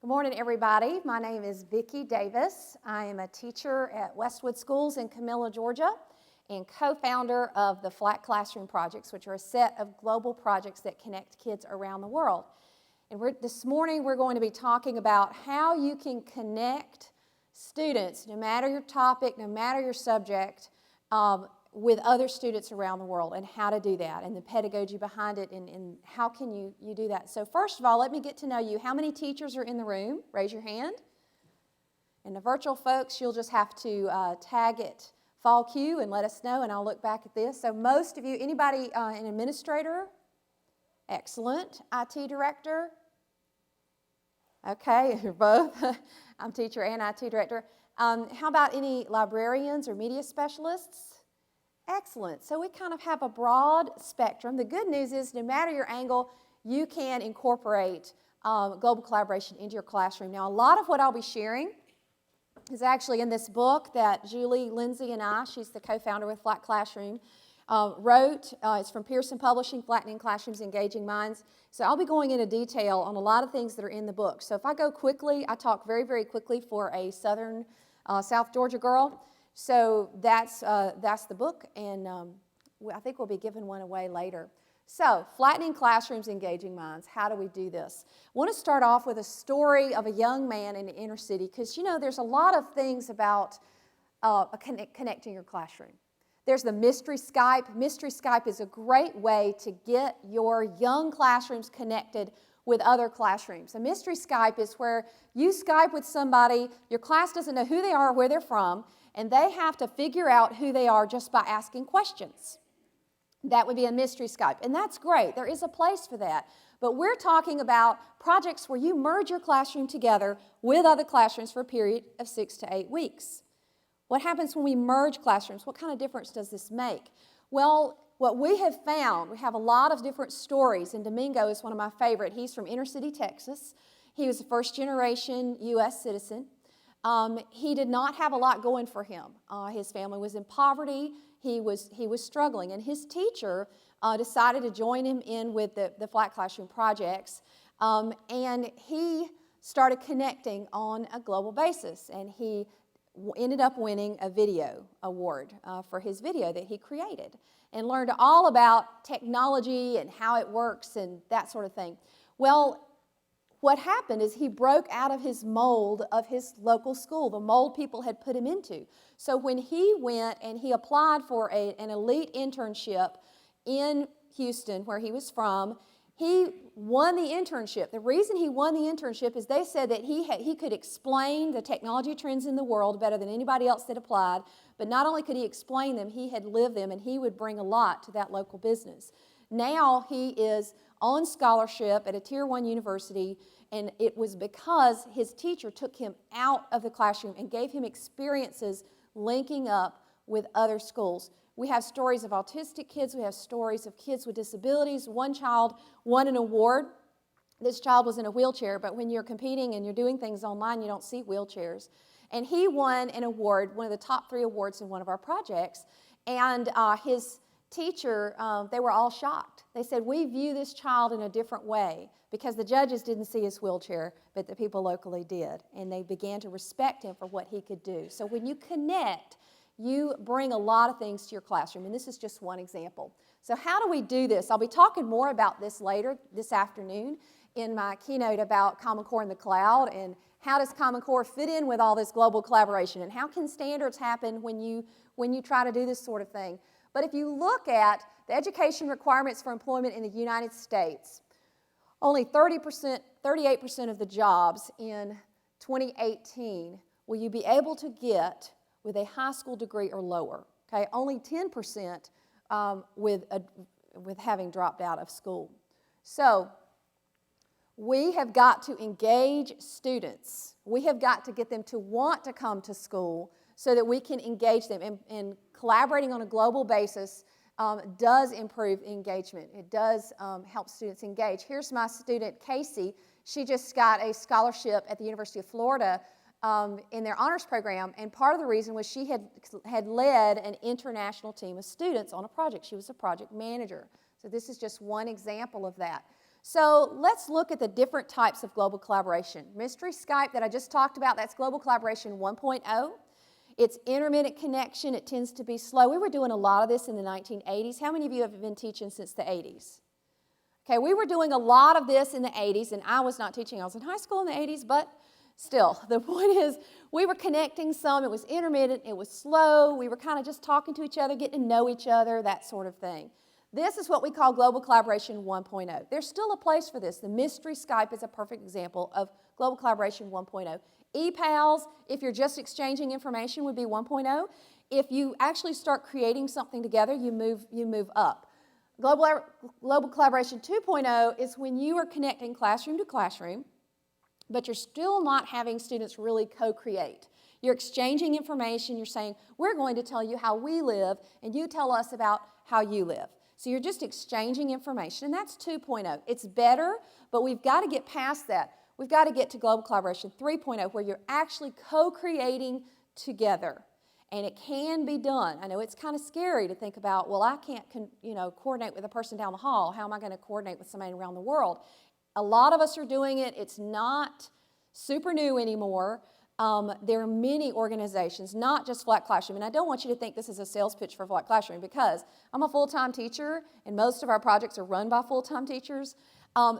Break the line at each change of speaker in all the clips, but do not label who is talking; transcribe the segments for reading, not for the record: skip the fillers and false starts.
morning, everybody. My name is Vicki Davis. I am a teacher at Westwood Schools in Camilla, Georgia, and co-founder of the Flat Classroom Projects, which are a set of global projects that connect kids around the world. And this morning, we're going to be talking about how you can connect students, no matter your topic, no matter your subject, with other students around the world, and how to do that, and the pedagogy behind it, and how can you do that. So first of all, let me get to know you. How many teachers are in the room? Raise your hand. And the virtual folks, you'll just have to tag it Fall Q and let us know, and I'll look back at this. So most of you, anybody an administrator? Excellent. IT director? Okay, you're both. I'm teacher and IT director. How about any librarians or media specialists? Excellent. So we kind of have a broad spectrum. The good news is no matter your angle, you can incorporate global collaboration into your classroom. Now, a lot of what I'll be sharing is actually in this book that Julie, Lindsay, and I, she's the co-founder with Flat Classroom, wrote. It's from Pearson Publishing, Flattening Classrooms, Engaging Minds. So I'll be going into detail on a lot of things that are in the book. So if I go quickly, I talk very, very quickly for a South Georgia girl. So that's the book, and I think we'll be giving one away later. So, Flattening Classrooms, Engaging Minds. How do we do this? I want to start off with a story of a young man in the inner city, because, you know, there's a lot of things about connecting your classroom. There's the Mystery Skype. Mystery Skype is a great way to get your young classrooms connected with other classrooms. A Mystery Skype is where you Skype with somebody, your class doesn't know who they are or where they're from, and they have to figure out who they are just by asking questions. That would be a mystery Skype, and that's great. There is a place for that. But we're talking about projects where you merge your classroom together with other classrooms for a period of 6 to 8 weeks. What happens when we merge classrooms? What kind of difference does this make? Well, what we have found, we have a lot of different stories, and Domingo is one of my favorite. He's from inner city Texas. He was a first-generation U.S. citizen. He did not have a lot going for him. His family was in poverty. He was struggling, and his teacher decided to join him in with the Flat Classroom projects, and he started connecting on a global basis, and he ended up winning a video award for his video that he created, and learned all about technology and how it works and that sort of thing. Well, what happened is he broke out of his mold of his local school, the mold people had put him into. So when he went and he applied for an elite internship in Houston, where he was from, he won the internship. The reason he won the internship is they said that he could explain the technology trends in the world better than anybody else that applied, but not only could he explain them, he had lived them, and he would bring a lot to that local business. Now he is on scholarship at a Tier 1 university, and it was because his teacher took him out of the classroom and gave him experiences linking up with other schools. We have stories of autistic kids. We have stories of kids with disabilities. One child won an award. This child was in a wheelchair, but when you're competing and you're doing things online, you don't see wheelchairs. And he won an award, one of the top 3 awards in one of our projects, and his teacher, they were all shocked. They said, we view this child in a different way, because the judges didn't see his wheelchair, but the people locally did, and they began to respect him for what he could do. So when you connect, you bring a lot of things to your classroom, and this is just one example. So how do we do this? I'll be talking more about this later this afternoon in my keynote about Common Core in the cloud, and how does Common Core fit in with all this global collaboration, and how can standards happen when you try to do this sort of thing. But if you look at the education requirements for employment in the United States, only 38% of the jobs in 2018 will you be able to get with a high school degree or lower. Okay, only 10% with having dropped out of school. So we have got to engage students. We have got to get them to want to come to school so that we can engage them. And collaborating on a global basis does improve engagement. It does help students engage. Here's my student, Casey. She just got a scholarship at the University of Florida in their honors program, and part of the reason was she had led an international team of students on a project. She was a project manager. So this is just one example of that. So let's look at the different types of global collaboration. Mystery Skype that I just talked about, that's global collaboration 1.0. It's intermittent connection. It tends to be slow. We were doing a lot of this in the 1980s. How many of you have been teaching since the 80s? Okay, we were doing a lot of this in the 80s, and I was not teaching. I was in high school in the 80s, but still, the point is we were connecting some. It was intermittent. It was slow. We were kind of just talking to each other, getting to know each other, that sort of thing. This is what we call global collaboration 1.0. There's still a place for this. The Mystery Skype is a perfect example of global collaboration 1.0. ePals, if you're just exchanging information, would be 1.0. If you actually start creating something together, you move up. Global collaboration 2.0 is when you are connecting classroom to classroom, but you're still not having students really co-create. You're exchanging information. You're saying, we're going to tell you how we live, and you tell us about how you live. So you're just exchanging information, and that's 2.0. It's better, but we've got to get past that. We've got to get to global collaboration 3.0, where you're actually co-creating together. And it can be done. I know it's kind of scary to think about, well, I can't coordinate with a person down the hall. How am I going to coordinate with somebody around the world? A lot of us are doing it. It's not super new anymore. There are many organizations, not just Flat Classroom, and I don't want you to think this is a sales pitch for Flat Classroom because I'm a full-time teacher and most of our projects are run by full-time teachers.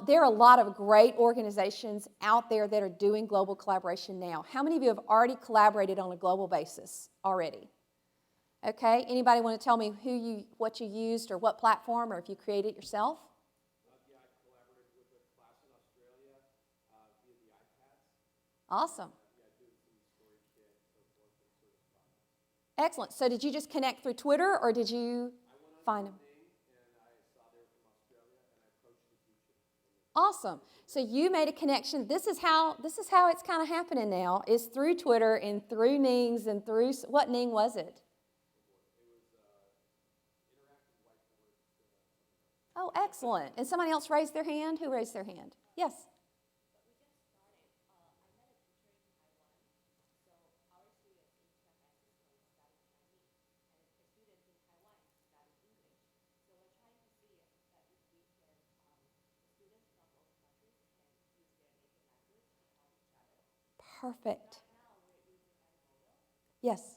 There are a lot of great organizations out there that are doing global collaboration now. How many of you have already collaborated on a global basis already? Okay, anybody want to tell me what you used or what platform, or if you created it yourself?
Yeah, I collaborated with a class in Australia via the iPads.
Awesome.
Doing some story kit, so forth, and sort of projects.
Excellent. So did you just connect through Twitter, or did you find them?
And I saw they were from Australia, and I approached the teacher.
Awesome. So you made a connection. This is how it's kind of happening now, is through Twitter and through Nings and through, what Ning was it? Oh, excellent. And somebody else raised their hand? Who raised their hand? Yes. Perfect. Yes.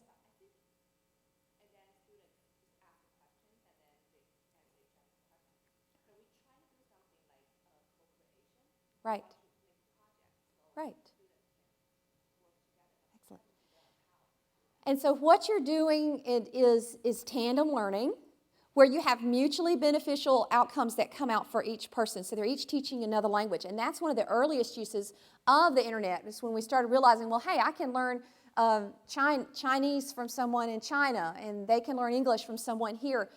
Right. Right. Excellent. And so what you're doing is tandem learning, where you have mutually beneficial outcomes that come out for each person. So they're each teaching another language. And that's one of the earliest uses of the internet, is when we started realizing, well, hey, I can learn Chinese from someone in China, and they can learn English from someone here.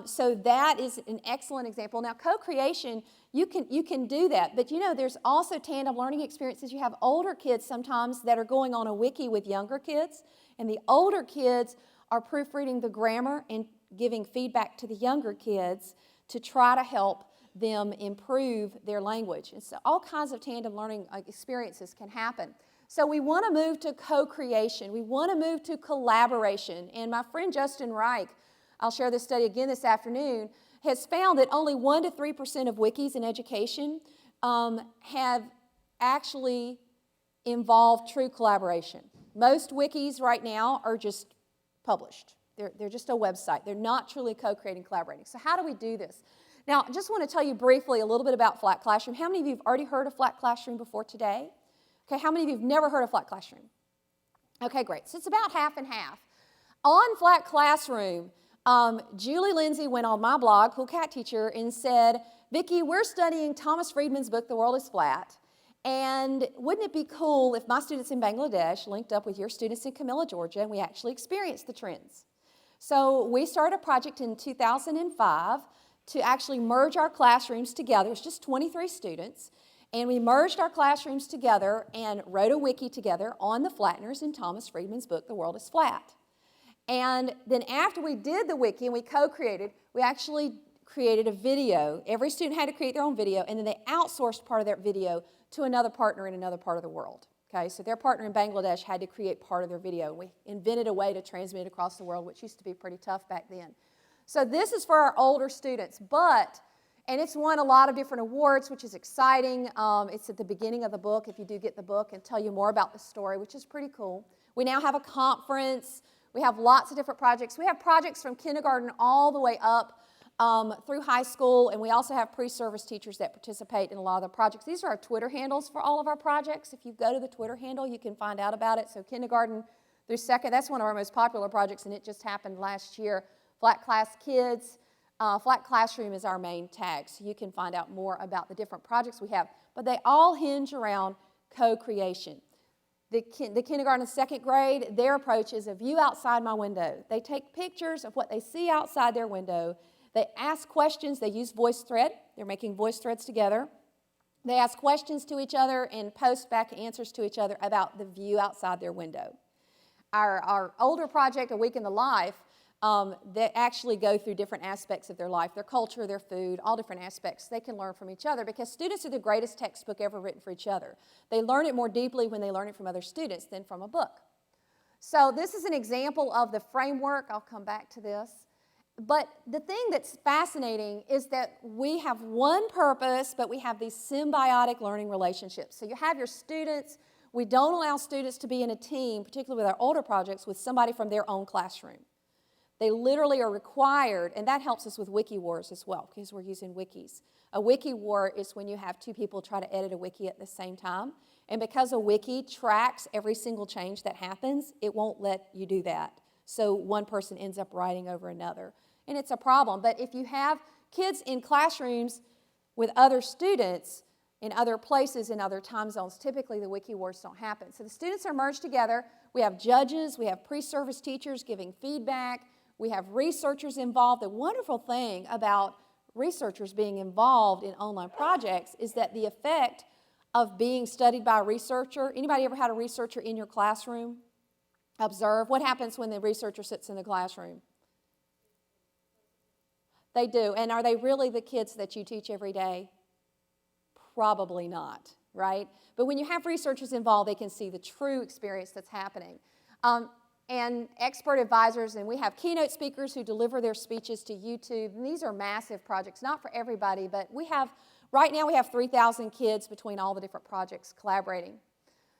So that is an excellent example. Now, co-creation, you can do that. But there's also tandem learning experiences. You have older kids sometimes that are going on a wiki with younger kids, and the older kids are proofreading the grammar and giving feedback to the younger kids to try to help them improve their language. And so all kinds of tandem learning experiences can happen. So we want to move to co-creation. We want to move to collaboration. And my friend Justin Reich, I'll share this study again this afternoon, has found that only 1% to 3% of wikis in education have actually involved true collaboration. Most wikis right now are just published. They're just a website. They're not truly co-creating, collaborating. So how do we do this? Now, I just want to tell you briefly a little bit about Flat Classroom. How many of you have already heard of Flat Classroom before today? Okay, how many of you have never heard of Flat Classroom? Okay, great. So it's about half and half. On Flat Classroom, Julie Lindsay went on my blog, Cool Cat Teacher, and said, Vicki, we're studying Thomas Friedman's book, The World is Flat, and wouldn't it be cool if my students in Bangladesh linked up with your students in Camilla, Georgia, and we actually experienced the trends? So we started a project in 2005 to actually merge our classrooms together. It's just 23 students. And we merged our classrooms together and wrote a wiki together on the flatteners in Thomas Friedman's book, The World is Flat. And then after we did the wiki and we co-created, we actually created a video. Every student had to create their own video, and then they outsourced part of their video to another partner in another part of the world. Okay, so their partner in Bangladesh had to create part of their video. We invented a way to transmit it across the world, which used to be pretty tough back then. So this is for our older students, but And it's won a lot of different awards, which is exciting. It's at the beginning of the book, if you do get the book, and tell you more about the story, which is pretty cool. We now have a conference. We have lots of different projects. We have projects from kindergarten all the way up through high school, and we also have pre-service teachers that participate in a lot of the projects. These are our Twitter handles for all of our projects. If you go to the Twitter handle, you can find out about it. So kindergarten through second, that's one of our most popular projects, and it just happened last year. Flat Class Kids. Flat Classroom is our main tag, so you can find out more about the different projects we have. But they all hinge around co-creation. The kindergarten and second grade, their approach is a view outside my window. They take pictures of what they see outside their window. They ask questions. They use VoiceThread. They're making voice threads together. They ask questions to each other and post back answers to each other about the view outside their window. Our older project, A Week in the Life, they actually go through different aspects of their life, their culture, their food, all different aspects. They can learn from each other because students are the greatest textbook ever written for each other. They learn it more deeply when they learn it from other students than from a book. So this is an example of the framework. I'll come back to this. But the thing that's fascinating is that we have one purpose, but we have these symbiotic learning relationships. So you have your students. We don't allow students to be in a team, particularly with our older projects, with somebody from their own classroom. They literally are required, and that helps us with wiki wars as well, because we're using wikis. A wiki war is when you have two people try to edit a wiki at the same time. And because a wiki tracks every single change that happens, it won't let you do that. So one person ends up writing over another. And it's a problem. But if you have kids in classrooms with other students in other places, in other time zones, typically the wiki wars don't happen. So the students are merged together. We have judges. We have pre-service teachers giving feedback. We have researchers involved. The wonderful thing about researchers being involved in online projects is that the effect of being studied by a researcher, anybody ever had a researcher in your classroom? Observe. What happens when the researcher sits in the classroom? They do. And are they really the kids that you teach every day? Probably not, right? But when you have researchers involved, they can see the true experience that's happening. And expert advisors, and we have keynote speakers who deliver their speeches to YouTube. And these are massive projects, not for everybody, but right now we have 3,000 kids between all the different projects collaborating.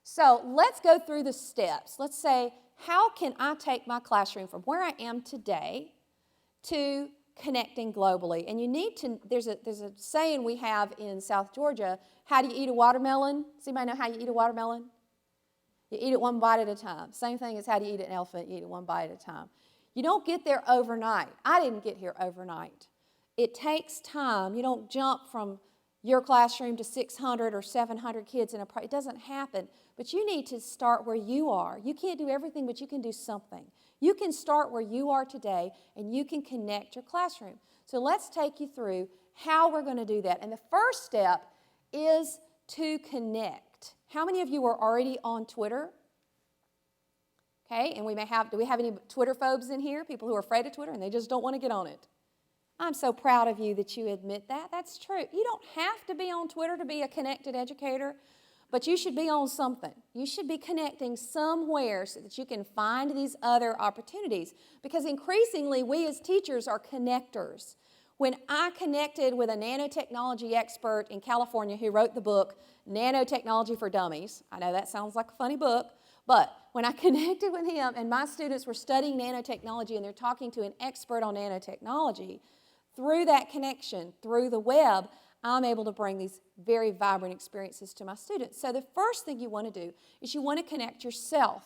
So let's go through the steps. Let's say, how can I take my classroom from where I am today to connecting globally? And you need to, there's a saying we have in South Georgia, how do you eat a watermelon? Does anybody know how you eat a watermelon? You eat it one bite at a time. Same thing as how do you eat an elephant? You eat it one bite at a time. You don't get there overnight. I didn't get here overnight. It takes time. You don't jump from your classroom to 600 or 700 kids in it doesn't happen. But you need to start where you are. You can't do everything, but you can do something. You can start where you are today, and you can connect your classroom. So let's take you through how we're going to do that. And the first step is to connect. How many of you are already on Twitter? Okay, and do we have any Twitter phobes in here? People who are afraid of Twitter and they just don't want to get on it. I'm so proud of you that you admit that. That's true. You don't have to be on Twitter to be a connected educator, but you should be on something. You should be connecting somewhere so that you can find these other opportunities, because increasingly we as teachers are connectors. When I connected with a nanotechnology expert in California who wrote the book, Nanotechnology for Dummies, I know that sounds like a funny book, but when I connected with him and my students were studying nanotechnology and they're talking to an expert on nanotechnology, through that connection, through the web, I'm able to bring these very vibrant experiences to my students. So the first thing you want to do is you want to connect yourself.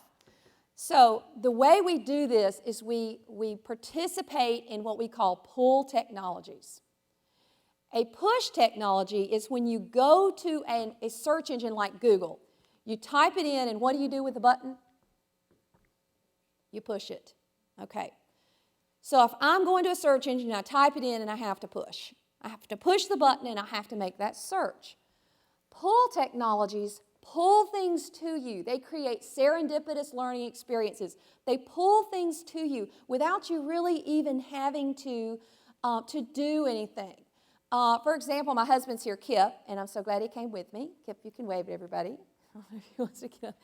So the way we do this is we participate in what we call pull technologies. A push technology is when you go to a search engine like Google. You type it in, and what do you do with the button? You push it. Okay. So if I'm going to a search engine, I type it in, and I have to push. I have to push the button, and I have to make that search. Pull technologies pull things to you. They create serendipitous learning experiences. They pull things to you without you really even having to do anything. For example, my husband's here, Kip, and I'm so glad he came with me. Kip, you can wave at everybody. I don't know if he wants to get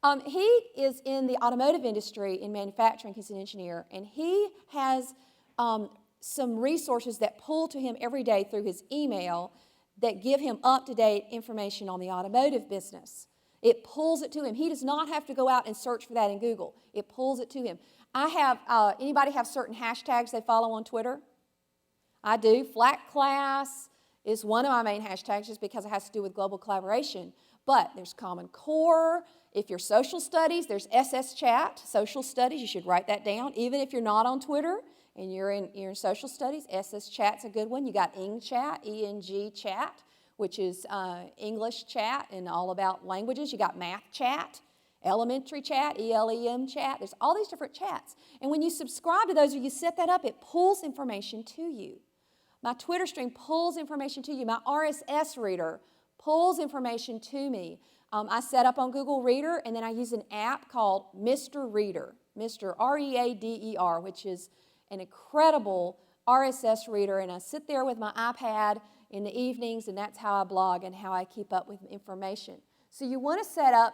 up. He is in the automotive industry in manufacturing. He's an engineer, and he has some resources that pull to him every day through his email that give him up-to-date information on the automotive business. It pulls it to him. He does not have to go out and search for that in Google. It pulls it to him. I have, anybody have certain hashtags they follow on Twitter? I do. Flat class is one of my main hashtags just because it has to do with global collaboration. But there's Common Core. If you're social studies, there's SS Chat, social studies. You should write that down. Even if you're not on Twitter and you're in social studies, SS Chat's a good one. You got Eng Chat, ENG Chat, which is English chat and all about languages. You got Math Chat, Elementary Chat, ELEM Chat. There's all these different chats. And when you subscribe to those or you set that up, it pulls information to you. My Twitter stream pulls information to you. My RSS Reader pulls information to me. I set up on Google Reader, and then I use an app called Mr. Reader, Mr. R-E-A-D-E-R, which is an incredible RSS reader, and I sit there with my iPad in the evenings, and that's how I blog and how I keep up with information. So you want to set up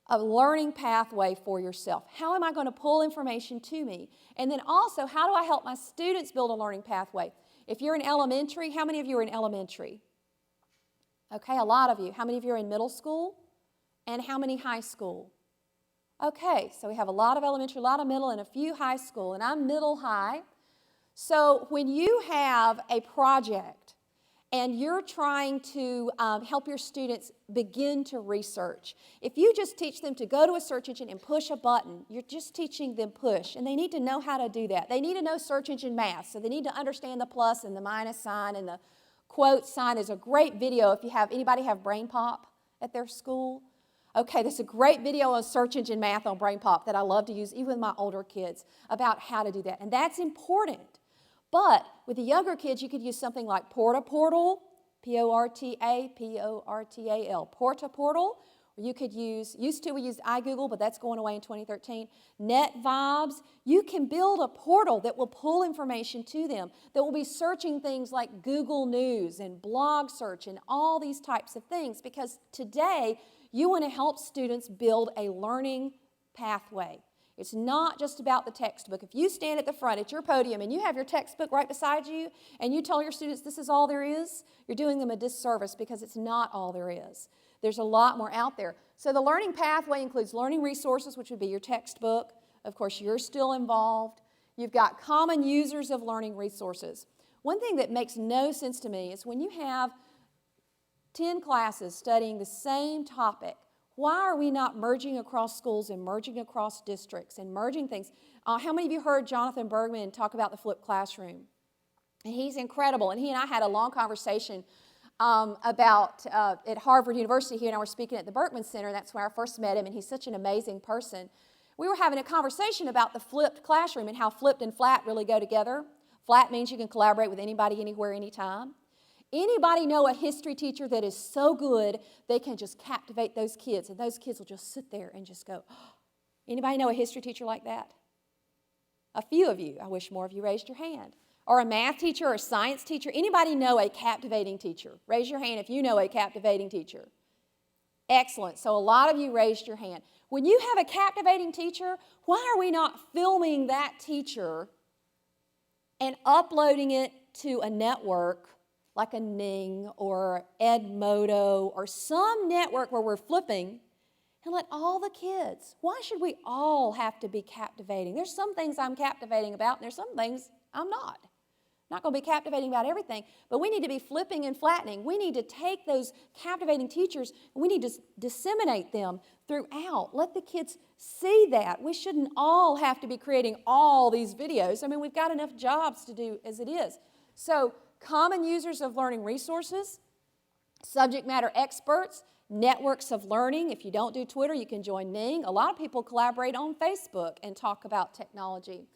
a learning pathway for yourself. How am I going to pull information to me? And then also, how do I help my students build a learning pathway? If you're in elementary, how many of you are in elementary? Okay, a lot of you. How many of you are in middle school? And how many high school? Okay, so we have a lot of elementary, a lot of middle, and a few high school, and I'm middle high. So when you have a project and you're trying to help your students begin to research, if you just teach them to go to a search engine and push a button, you're just teaching them push, and they need to know how to do that. They need to know search engine math, so they need to understand the plus and the minus sign and the quote sign. There's a great video if you have, anybody have Brain Pop at their school? Okay, there's a great video on search engine math on Brain Pop that I love to use, even with my older kids, about how to do that. And that's important. But with the younger kids, you could use something like Portal, P-O-R-T-A-P-O-R-T-A-L, Portal. Or you could use, we used iGoogle, but that's going away in 2013. NetVibes. You can build a portal that will pull information to them, that will be searching things like Google News and blog search and all these types of things, because today, you want to help students build a learning pathway. It's not just about the textbook. If you stand at the front at your podium and you have your textbook right beside you and you tell your students this is all there is, you're doing them a disservice because it's not all there is. There's a lot more out there. So the learning pathway includes learning resources, which would be your textbook. Of course, you're still involved. You've got common users of learning resources. One thing that makes no sense to me is when you have 10 classes studying the same topic, why are we not merging across schools and merging across districts and merging things? How many of you heard Jonathan Bergman talk about the flipped classroom? And he's incredible. And he and I had a long conversation about at Harvard University. He and I were speaking at the Berkman Center, and that's where I first met him, and he's such an amazing person. We were having a conversation about the flipped classroom and how flipped and flat really go together. Flat means you can collaborate with anybody, anywhere, anytime. Anybody know a history teacher that is so good they can just captivate those kids, and those kids will just sit there and just go, oh. Anybody know a history teacher like that? A few of you. I wish more of you raised your hand. Or a math teacher or a science teacher. Anybody know a captivating teacher? Raise your hand if you know a captivating teacher. Excellent. So a lot of you raised your hand. When you have a captivating teacher, why are we not filming that teacher and uploading it to a network like a Ning or Edmodo or some network where we're flipping, and let all the kids, why should we all have to be captivating? There's some things I'm captivating about, and there's some things I'm not. I'm not going to be captivating about everything, but we need to be flipping and flattening. We need to take those captivating teachers, and we need to disseminate them throughout. Let the kids see that. We shouldn't all have to be creating all these videos. I mean, we've got enough jobs to do as it is. So, common users of learning resources, subject matter experts, networks of learning. If you don't do Twitter, you can join Ning. A lot of people collaborate on Facebook and talk about technology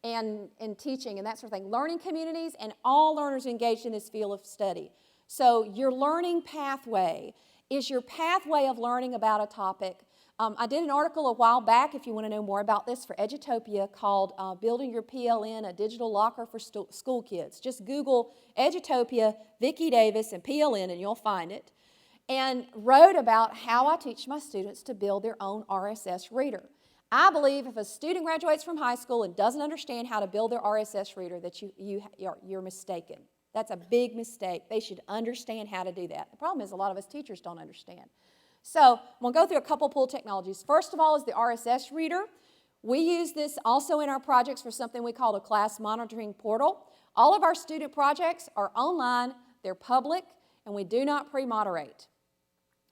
and teaching and that sort of thing. Learning communities and all learners engaged in this field of study. So your learning pathway is your pathway of learning about a topic. I did an article a while back, if you want to know more about this, for Edutopia called Building Your PLN, a Digital Locker for School Kids. Just Google Edutopia, Vicki Davis, and PLN, and you'll find it. And wrote about how I teach my students to build their own RSS reader. I believe if a student graduates from high school and doesn't understand how to build their RSS reader, that you're mistaken. That's a big mistake. They should understand how to do that. The problem is a lot of us teachers don't understand. So I'm going to go through a couple pool technologies. First of all is the RSS Reader. We use this also in our projects for something we call the class monitoring portal. All of our student projects are online, they're public, and we do not pre-moderate.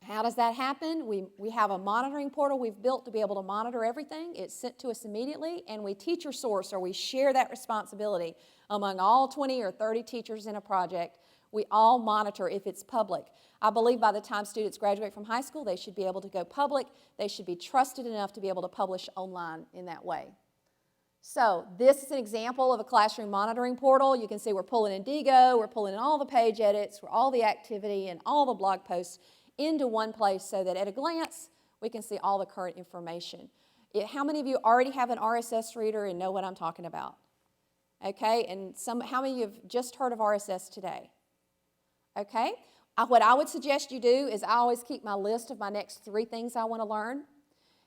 How does that happen? We have a monitoring portal we've built to be able to monitor everything. It's sent to us immediately, and we teacher source, or we share that responsibility among all 20 or 30 teachers in a project. We all monitor if it's public. I believe by the time students graduate from high school, they should be able to go public. They should be trusted enough to be able to publish online in that way. So this is an example of a classroom monitoring portal. You can see we're pulling in Digo, we're pulling in all the page edits, all the activity, and all the blog posts into one place so that at a glance, we can see all the current information. How many of you already have an RSS reader and know what I'm talking about? Okay, and how many of you have just heard of RSS today? Okay, what I would suggest you do is I always keep my list of my next 3 things I want to learn.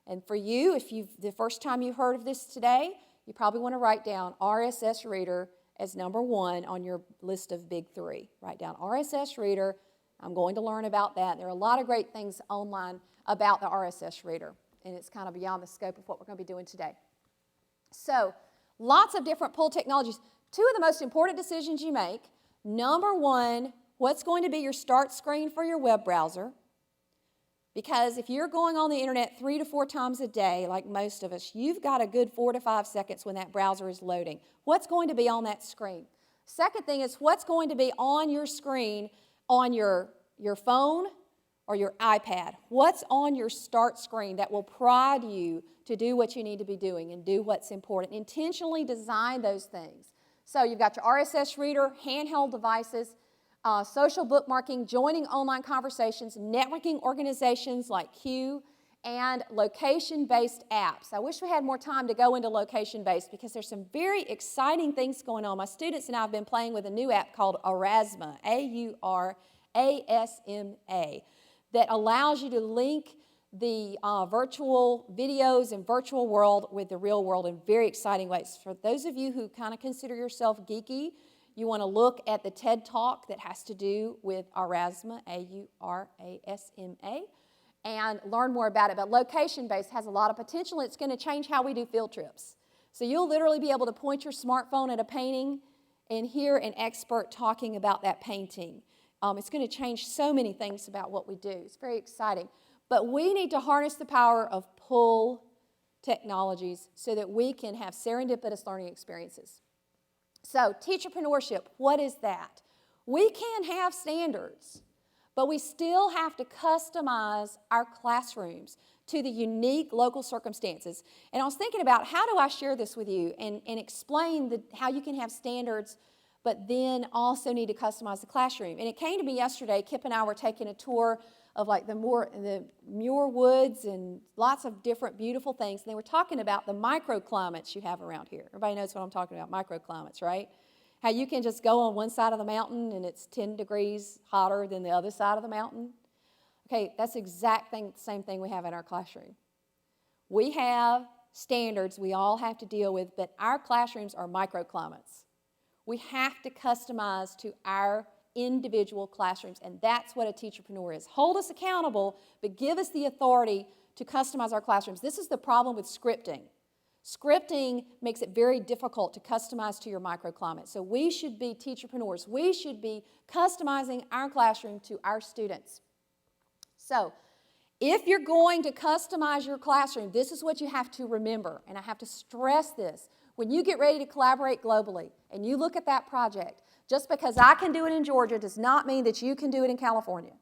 And for you, if the first time you heard of this today, you probably want to write down RSS Reader as number 1 on your list of big 3. Write down RSS Reader. I'm going to learn about that. There are a lot of great things online about the RSS Reader, and it's kind of beyond the scope of what we're going to be doing today. So, lots of different pull technologies. 2 of the most important decisions you make. Number 1, what's going to be your start screen for your web browser? Because if you're going on the internet 3 to 4 times a day, like most of us, you've got a good 4 to 5 seconds when that browser is loading. What's going to be on that screen? Second thing is what's going to be on your screen on your phone or your iPad. What's on your start screen that will prod you to do what you need to be doing and do what's important? Intentionally design those things. So you've got your RSS Reader, handheld devices, social bookmarking, joining online conversations, networking organizations like Q, and location-based apps. I wish we had more time to go into location-based because there's some very exciting things going on. My students and I have been playing with a new app called Aurasma, A-U-R-A-S-M-A, that allows you to link the virtual videos and virtual world with the real world in very exciting ways. For those of you who kind of consider yourself geeky, you want to look at the TED Talk that has to do with Aurasma, A-U-R-A-S-M-A, and learn more about it. But location-based has a lot of potential. It's going to change how we do field trips. So you'll literally be able to point your smartphone at a painting and hear an expert talking about that painting. It's going to change so many things about what we do. It's very exciting. But we need to harness the power of pull technologies so that we can have serendipitous learning experiences. So teacherpreneurship, what is that? We can have standards, but we still have to customize our classrooms to the unique local circumstances. And I was thinking about how do I share this with you and explain how you can have standards but then also need to customize the classroom. And it came to me yesterday. Kip and I were taking a tour of like the Muir Woods and lots of different beautiful things. And they were talking about the microclimates you have around here. Everybody knows what I'm talking about, microclimates, right? How you can just go on one side of the mountain and it's 10 degrees hotter than the other side of the mountain. Okay, that's the exact same thing we have in our classroom. We have standards we all have to deal with, but our classrooms are microclimates. We have to customize to our individual classrooms, and that's what a teacherpreneur is. Hold us accountable, but give us the authority to customize our classrooms. This is the problem with scripting. Scripting makes it very difficult to customize to your microclimate. So we should be teacherpreneurs. We should be customizing our classroom to our students. So if you're going to customize your classroom, this is what you have to remember, and I have to stress this. When you get ready to collaborate globally and you look at that project, just because I can do it in Georgia does not mean that you can do it in California.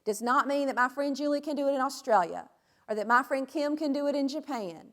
Does not mean that my friend Julie can do it in Australia or that my friend Kim can do it in Japan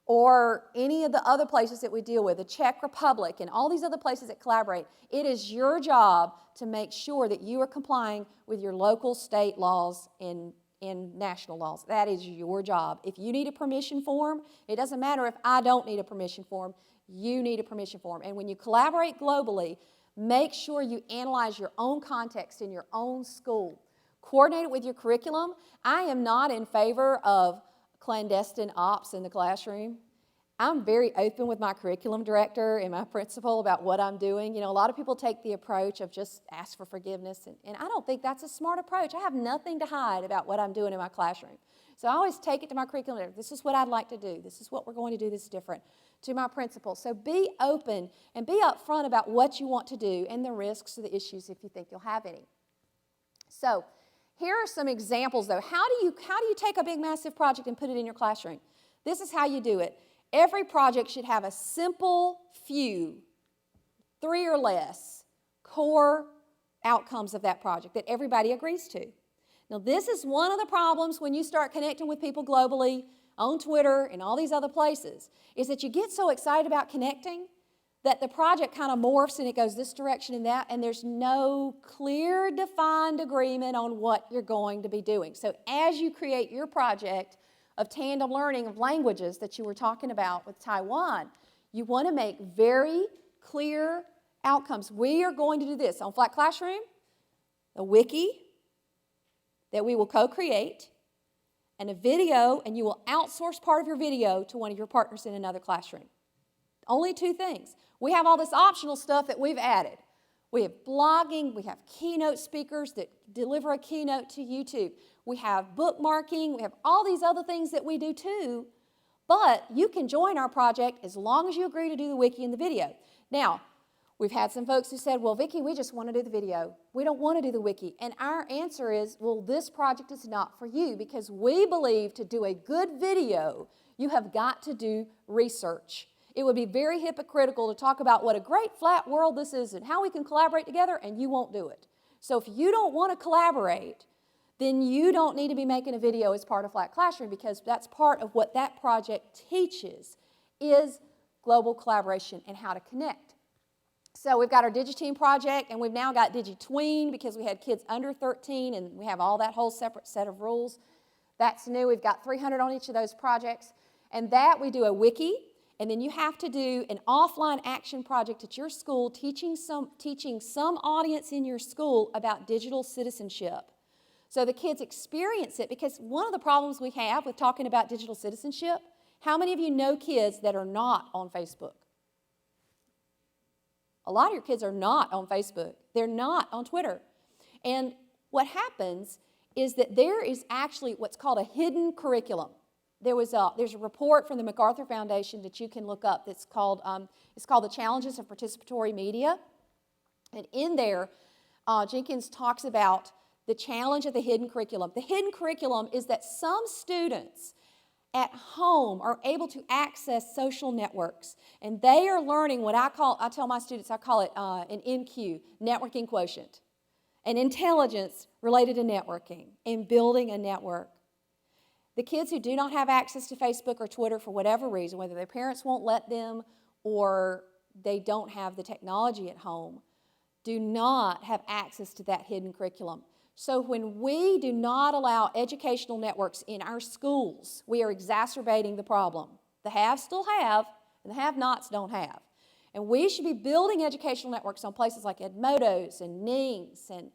or any of the other places that we deal with, the Czech Republic and all these other places that collaborate. It is your job to make sure that you are complying with your local, state laws and national laws. That is your job. If you need a permission form, it doesn't matter if I don't need a permission form, you need a permission form. And when you collaborate globally, make sure you analyze your own context in your own school. Coordinate it with your curriculum. I am not in favor of clandestine ops in the classroom. I'm very open with my curriculum director and my principal about what I'm doing. You know, a lot of people take the approach of just ask for forgiveness, and I don't think that's a smart approach. I have nothing to hide about what I'm doing in my classroom. So I always take it to my curriculum director. This is what I'd like to do. This is what we're going to do. This is different. To my principal. So be open and be upfront about what you want to do and the risks or the issues if you think you'll have any. So here are some examples, though. How do you take a big, massive project and put it in your classroom? This is how you do it. Every project should have a simple few, 3 or less, core outcomes of that project that everybody agrees to. Now, this is one of the problems when you start connecting with people globally, on Twitter and all these other places, is that you get so excited about connecting that the project kind of morphs and it goes this direction and that, and there's no clear, defined agreement on what you're going to be doing. So as you create your project of tandem learning of languages that you were talking about with Taiwan, you want to make very clear outcomes. We are going to do this on Flat Classroom, a wiki that we will co-create, and a video, and you will outsource part of your video to one of your partners in another classroom. Only 2 things. We have all this optional stuff that we've added. We have blogging, we have keynote speakers that deliver a keynote to YouTube. We have bookmarking, we have all these other things that we do too, but you can join our project as long as you agree to do the wiki and the video. Now, we've had some folks who said, well, Vicki, we just want to do the video. We don't want to do the wiki. And our answer is, well, this project is not for you because we believe to do a good video, you have got to do research. It would be very hypocritical to talk about what a great flat world this is and how we can collaborate together, and you won't do it. So if you don't want to collaborate, then you don't need to be making a video as part of Flat Classroom because that's part of what that project teaches is global collaboration and how to connect. So we've got our DigiTeam project, and we've now got DigiTween because we had kids under 13, and we have all that whole separate set of rules. That's new. We've got 300 on each of those projects. And that we do a wiki, and then you have to do an offline action project at your school teaching some audience in your school about digital citizenship. So the kids experience it because one of the problems we have with talking about digital citizenship, how many of you know kids that are not on Facebook? A lot of your kids are not on Facebook. They're not on Twitter. And what happens is that there is actually what's called a hidden curriculum. There's a report from the MacArthur Foundation that you can look up that's called, The Challenges of Participatory Media. And in there, Jenkins talks about the challenge of the hidden curriculum. The hidden curriculum is that some students at home are able to access social networks, and they are learning what I tell my students, I call it an NQ, networking quotient, an intelligence related to networking and building a network. The kids who do not have access to Facebook or Twitter for whatever reason, whether their parents won't let them or they don't have the technology at home, do not have access to that hidden curriculum. So when we do not allow educational networks in our schools, we are exacerbating the problem. The haves still have, and the have-nots don't have. And we should be building educational networks on places like Edmodo's and Ning's and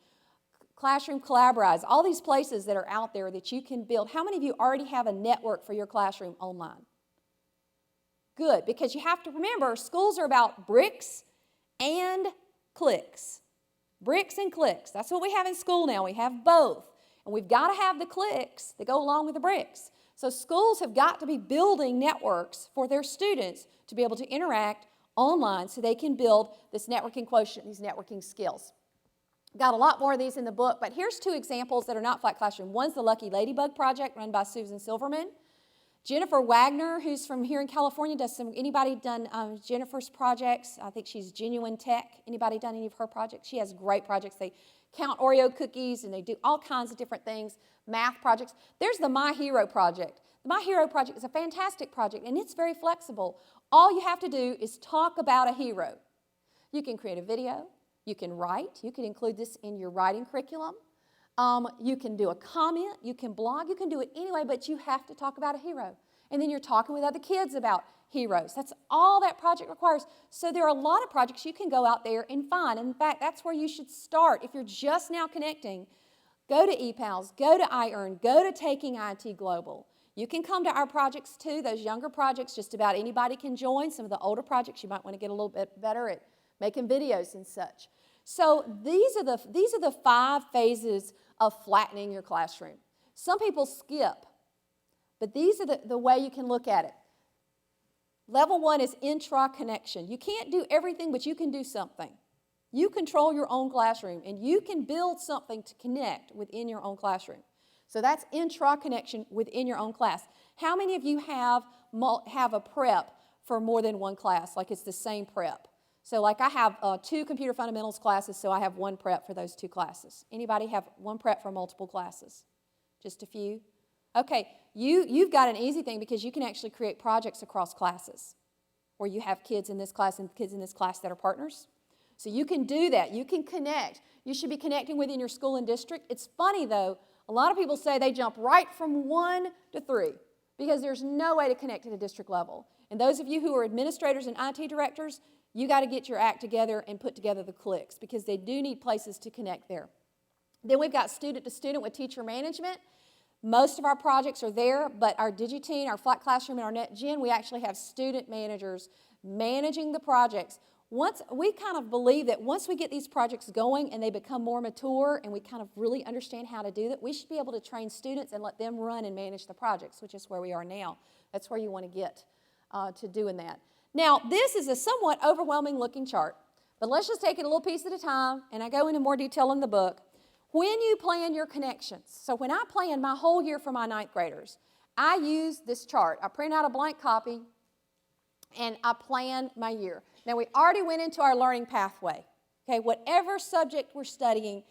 Classroom Collaborate, all these places that are out there that you can build. How many of you already have a network for your classroom online? Good, because you have to remember, schools are about bricks and clicks. Bricks and clicks. That's what we have in school now. We have both. And we've got to have the clicks that go along with the bricks. So schools have got to be building networks for their students to be able to interact online so they can build this networking quotient, these networking skills. Got a lot more of these in the book, but here's 2 examples that are not Flat Classroom. One's the Lucky Ladybug project run by Susan Silverman. Jennifer Wagner, who's from here in California, anybody done Jennifer's projects? I think she's Genuine Tech. Anybody done any of her projects? She has great projects. They count Oreo cookies and they do all kinds of different things, math projects. There's the My Hero project. The My Hero project is a fantastic project and it's very flexible. All you have to do is talk about a hero. You can create a video, you can write, you can include this in your writing curriculum. You can do a comment, you can blog, you can do it anyway, but you have to talk about a hero. And then you're talking with other kids about heroes. That's all that project requires. So there are a lot of projects you can go out there and find. In fact, that's where you should start. If you're just now connecting, go to ePals, go to iEarn, go to Taking IT Global. You can come to our projects too, those younger projects, just about anybody can join. Some of the older projects, you might want to get a little bit better at making videos and such. So these are the 5 phases of flattening your classroom. Some people skip, but these are the way you can look at it. Level 1 is intra-connection. You can't do everything, but you can do something. You control your own classroom, and you can build something to connect within your own classroom. So that's intra-connection within your own class. How many of you have a prep for more than one class, like it's the same prep? So like I have 2 computer fundamentals classes, so I have 1 prep for those 2 classes. Anybody have 1 prep for multiple classes? Just a few? Okay, you've got an easy thing because you can actually create projects across classes where you have kids in this class and kids in this class that are partners. So you can do that. You can connect. You should be connecting within your school and district. It's funny, though. A lot of people say they jump right from 1 to 3 because there's no way to connect at a district level. And those of you who are administrators and IT directors, you got to get your act together and put together the cliques because they do need places to connect there. Then we've got student to student with teacher management. Most of our projects are there, but our DigiTeen, our Flat Classroom, and our NetGen, we actually have student managers managing the projects. We kind of believe that once we get these projects going and they become more mature and we kind of really understand how to do that, we should be able to train students and let them run and manage the projects, which is where we are now. That's where you want to get to doing that. Now, this is a somewhat overwhelming looking chart, but let's just take it a little piece at a time, and I go into more detail in the book. When you plan your connections, so when I plan my whole year for my 9th graders, I use this chart. I print out a blank copy, and I plan my year. Now, we already went into our learning pathway. Okay, whatever subject we're studying,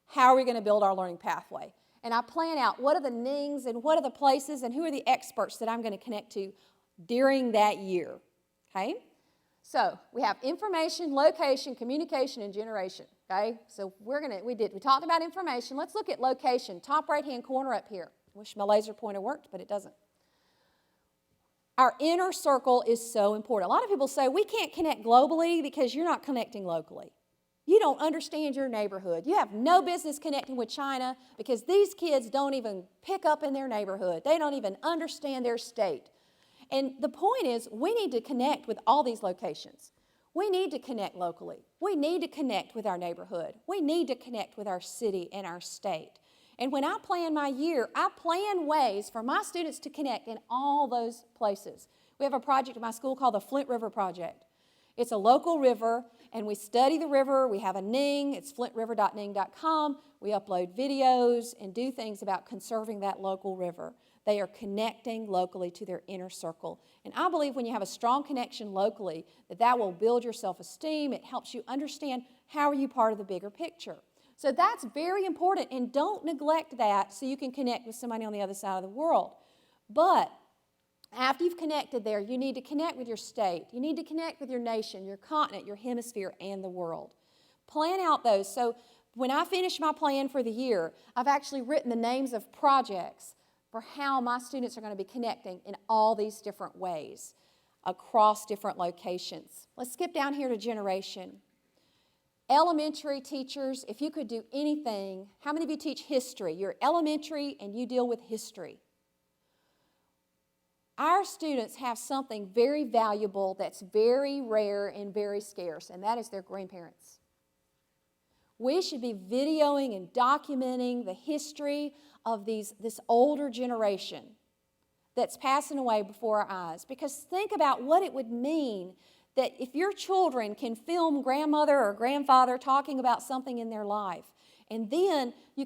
how are we going to build our learning pathway? And I plan out what are the NINGs and what are the places and who are the experts that I'm going to connect to during that year. Okay? So we have information, location, communication, and generation. Okay? So we talked about information. Let's look at location, top right-hand corner up here. Wish my laser pointer worked, but it doesn't. Our inner circle is so important. A lot of people say we can't connect globally because you're not connecting locally. You don't understand your neighborhood. You have no business connecting with China because these kids don't even pick up in their neighborhood. They don't even understand their state. And the point is, we need to connect with all these locations. We need to connect locally. We need to connect with our neighborhood. We need to connect with our city and our state. And when I plan my year, I plan ways for my students to connect in all those places. We have a project at my school called the Flint River Project. It's a local river, and we study the river. We have a NING. It's flintriver.ning.com. We upload videos and do things about conserving that local river. They are connecting locally to their inner circle. And I believe when you have a strong connection locally, that will build your self-esteem. It helps you understand how are you part of the bigger picture. So that's very important, and don't neglect that so you can connect with somebody on the other side of the world. But after you've connected there, you need to connect with your state. You need to connect with your nation, your continent, your hemisphere, and the world. Plan out those. So when I finish my plan for the year, I've actually written the names of projects for how my students are going to be connecting in all these different ways across different locations. Let's skip down here to generation. Elementary teachers, if you could do anything, how many of you teach history? You're elementary and you deal with history. Our students have something very valuable that's very rare and very scarce, and that is their grandparents. We should be videoing and documenting the history of this older generation that's passing away before our eyes. Because think about what it would mean that if your children can film grandmother or grandfather talking about something in their life, and then they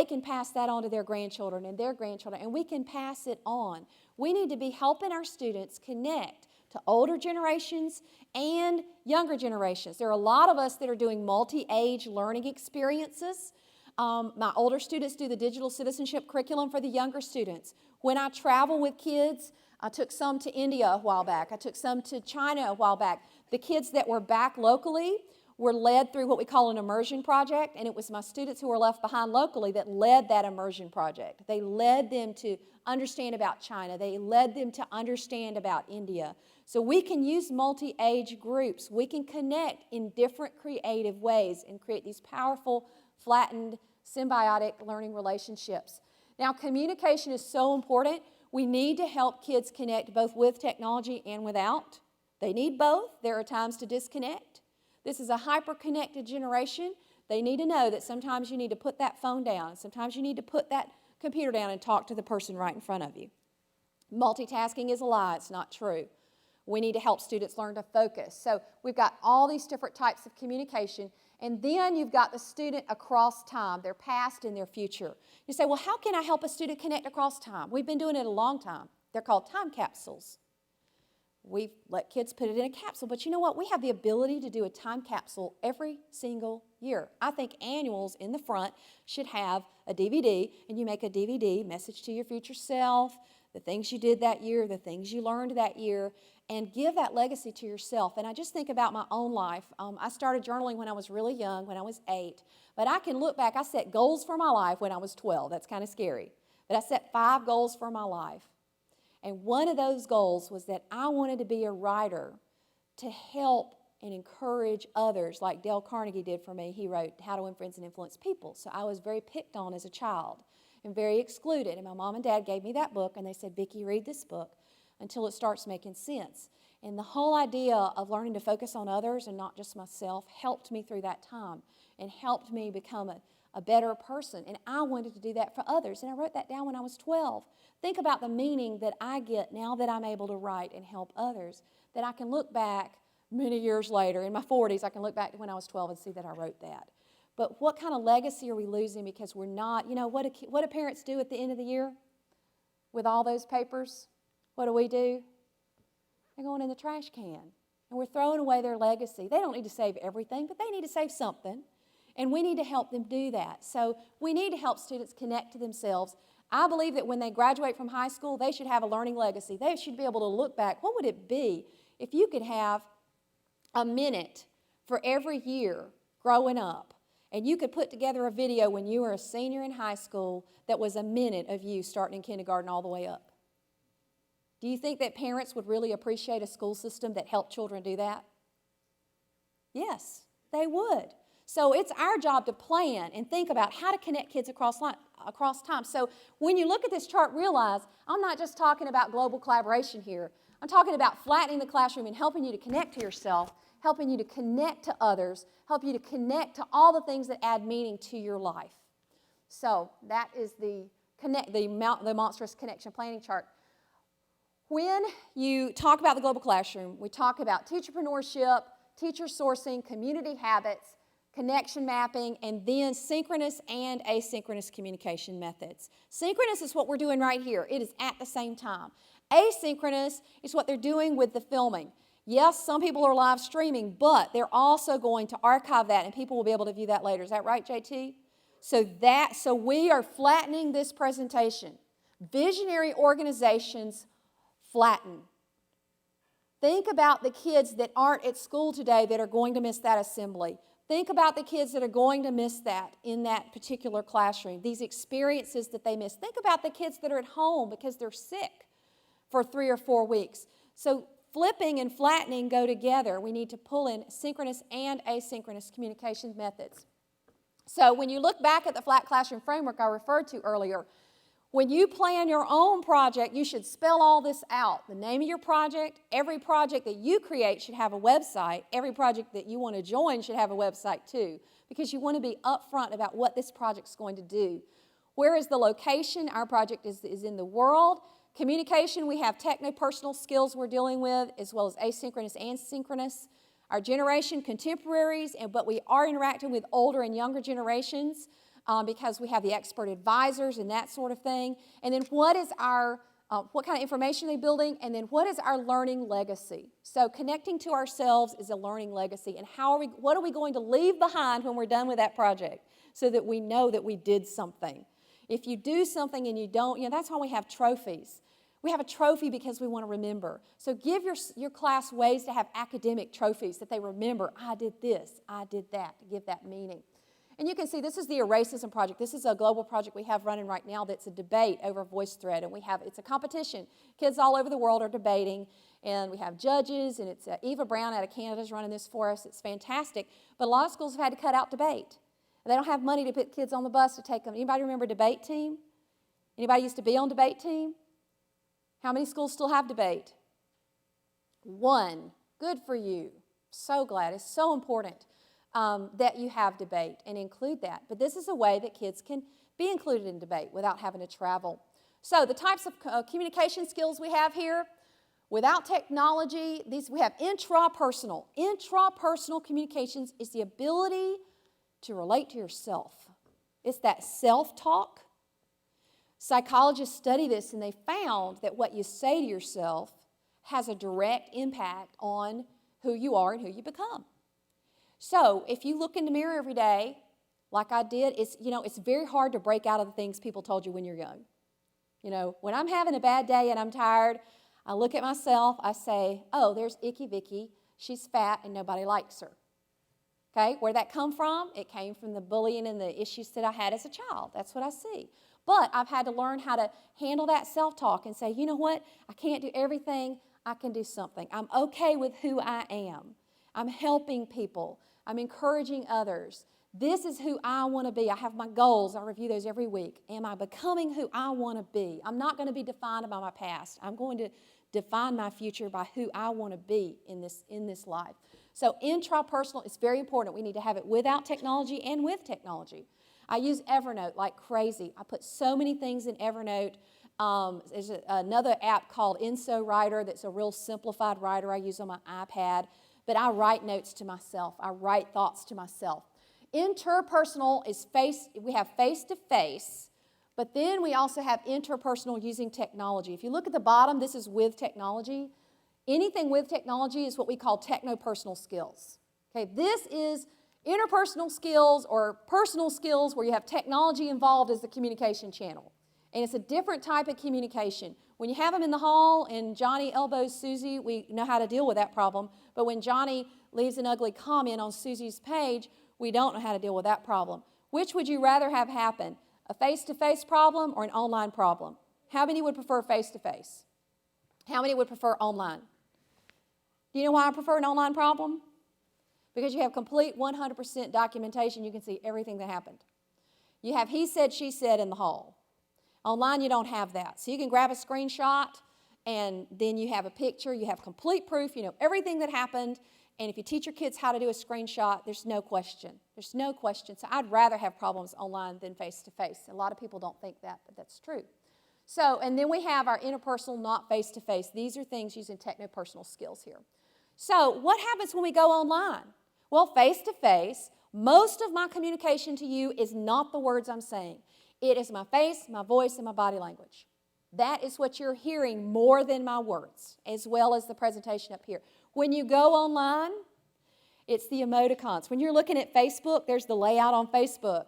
can pass that on to their grandchildren and their grandchildren, and we can pass it on. We need to be helping our students connect to older generations and younger generations. There are a lot of us that are doing multi-age learning experiences. My older students do the digital citizenship curriculum for the younger students. When I travel with kids, I took some to India a while back. I took some to China a while back. The kids that were back locally were led through what we call an immersion project, and it was my students who were left behind locally that led that immersion project. They led them to understand about China. They led them to understand about India. So we can use multi-age groups. We can connect in different creative ways and create these powerful, flattened, symbiotic learning relationships. Now, communication is so important. We need to help kids connect both with technology and without. They need both. There are times to disconnect. This is a hyper-connected generation. They need to know that sometimes you need to put that phone down. Sometimes you need to put that computer down and talk to the person right in front of you. Multitasking is a lie. It's not true. We need to help students learn to focus. So we've got all these different types of communication. And then you've got the student across time, their past and their future. You say, well, how can I help a student connect across time? We've been doing it a long time. They're called time capsules. We've let kids put it in a capsule, but you know what? We have the ability to do a time capsule every single year. I think annuals in the front should have a DVD, and you make a DVD, message to your future self, the things you did that year, the things you learned that year, and give that legacy to yourself. And I just think about my own life. I started journaling when I was really young, when I was 8, but I can look back. I set goals for my life when I was 12. That's kind of scary. But I set 5 goals for my life. And one of those goals was that I wanted to be a writer to help and encourage others like Dale Carnegie did for me. He wrote How to Win Friends and Influence People. So I was very picked on as a child and very excluded. And my mom and dad gave me that book, and they said, Vicki, read this book until it starts making sense. And the whole idea of learning to focus on others and not just myself helped me through that time and helped me become a better person. And I wanted to do that for others. And I wrote that down when I was 12. Think about the meaning that I get now that I'm able to write and help others, that I can look back many years later, in my 40s, I can look back to when I was 12 and see that I wrote that. But what kind of legacy are we losing because we're not, what do parents do at the end of the year with all those papers? What do? They're going in the trash can. And we're throwing away their legacy. They don't need to save everything, but they need to save something. And we need to help them do that. So we need to help students connect to themselves. I believe that when they graduate from high school, they should have a learning legacy. They should be able to look back. What would it be if you could have a minute for every year growing up, and you could put together a video when you were a senior in high school that was a minute of you starting in kindergarten all the way up? Do you think that parents would really appreciate a school system that helped children do that? Yes, they would. So it's our job to plan and think about how to connect kids across time. So when you look at this chart, realize I'm not just talking about global collaboration here. I'm talking about flattening the classroom and helping you to connect to yourself, helping you to connect to others, help you to connect to all the things that add meaning to your life. So that is the monstrous connection planning chart. When you talk about the global classroom, we talk about teacherpreneurship, teacher sourcing, community habits, connection mapping, and then synchronous and asynchronous communication methods. Synchronous is what we're doing right here. It is at the same time. Asynchronous is what they're doing with the filming. Yes, some people are live streaming, but they're also going to archive that, and people will be able to view that later. Is that right, JT? So we are flattening this presentation. Visionary organizations flatten. Think about the kids that aren't at school today that are going to miss that assembly. Think about the kids that are going to miss that in that particular classroom, these experiences that they miss. Think about the kids that are at home because they're sick for 3 or 4 weeks. So flipping and flattening go together. We need to pull in synchronous and asynchronous communication methods. So when you look back at the flat classroom framework I referred to earlier, when you plan your own project, you should spell all this out. The name of your project, every project that you create should have a website. Every project that you want to join should have a website too, because you want to be upfront about what this project's going to do. Where is the location? Our project is in the world. Communication, we have techno-personal skills we're dealing with, as well as asynchronous and synchronous. Our generation, contemporaries, but we are interacting with older and younger generations. Because we have the expert advisors and that sort of thing. And then what kind of information are they building? And then what is our learning legacy? So connecting to ourselves is a learning legacy. And what are we going to leave behind when we're done with that project so that we know that we did something? If you do something and you don't, that's why we have trophies. We have a trophy because we want to remember. So give your class ways to have academic trophies that they remember. I did this, I did that, to give that meaning. And you can see this is the Racism Project. This is a global project we have running right now that's a debate over VoiceThread. And it's a competition. Kids all over the world are debating. And we have judges. And it's Eva Brown out of Canada is running this for us. It's fantastic. But a lot of schools have had to cut out debate. They don't have money to put kids on the bus to take them. Anybody remember debate team? Anybody used to be on debate team? How many schools still have debate? 1. Good for you. So glad. It's so important that you have debate and include that. But this is a way that kids can be included in debate without having to travel. So the types of communication skills we have here, without technology, we have intrapersonal. Intrapersonal communications is the ability to relate to yourself. It's that self-talk. Psychologists study this and they found that what you say to yourself has a direct impact on who you are and who you become. So if you look in the mirror every day, like I did, it's very hard to break out of the things people told you when you're young. When I'm having a bad day and I'm tired, I look at myself, I say, oh, there's Icky Vicki. She's fat and nobody likes her. Okay, where'd that come from? It came from the bullying and the issues that I had as a child. That's what I see. But I've had to learn how to handle that self-talk and say, you know what? I can't do everything. I can do something. I'm okay with who I am. I'm helping people. I'm encouraging others. This is who I want to be. I have my goals. I review those every week. Am I becoming who I want to be? I'm not going to be defined by my past. I'm going to define my future by who I want to be in this life. So intrapersonal is very important. We need to have it without technology and with technology. I use Evernote like crazy. I put so many things in Evernote. There's another app called Inso Writer that's a real simplified writer I use on my iPad. But I write notes to myself. I write thoughts to myself. Interpersonal is we have face-to-face, but then we also have interpersonal using technology. If you look at the bottom, this is with technology. Anything with technology is what we call technopersonal skills. Okay, this is interpersonal skills or personal skills where you have technology involved as the communication channel. And it's a different type of communication. When you have them in the hall and Johnny elbows Susie, we know how to deal with that problem. But when Johnny leaves an ugly comment on Susie's page, we don't know how to deal with that problem. Which would you rather have happen? A face-to-face problem or an online problem? How many would prefer face-to-face? How many would prefer online? Do you know why I prefer an online problem? Because you have complete 100% documentation. You can see everything that happened. You have he said, she said in the hall. Online, you don't have that. So you can grab a screenshot, and then you have a picture. You have complete proof. You know everything that happened. And if you teach your kids how to do a screenshot, there's no question. There's no question. So I'd rather have problems online than face-to-face. A lot of people don't think that, but that's true. So, and then we have our interpersonal, not face-to-face. These are things using technopersonal skills here. So what happens when we go online? Well, face-to-face, most of my communication to you is not the words I'm saying. It is my face, my voice, and my body language. That is what you're hearing more than my words, as well as the presentation up here. When you go online, it's the emoticons. When you're looking at Facebook, there's the layout on Facebook.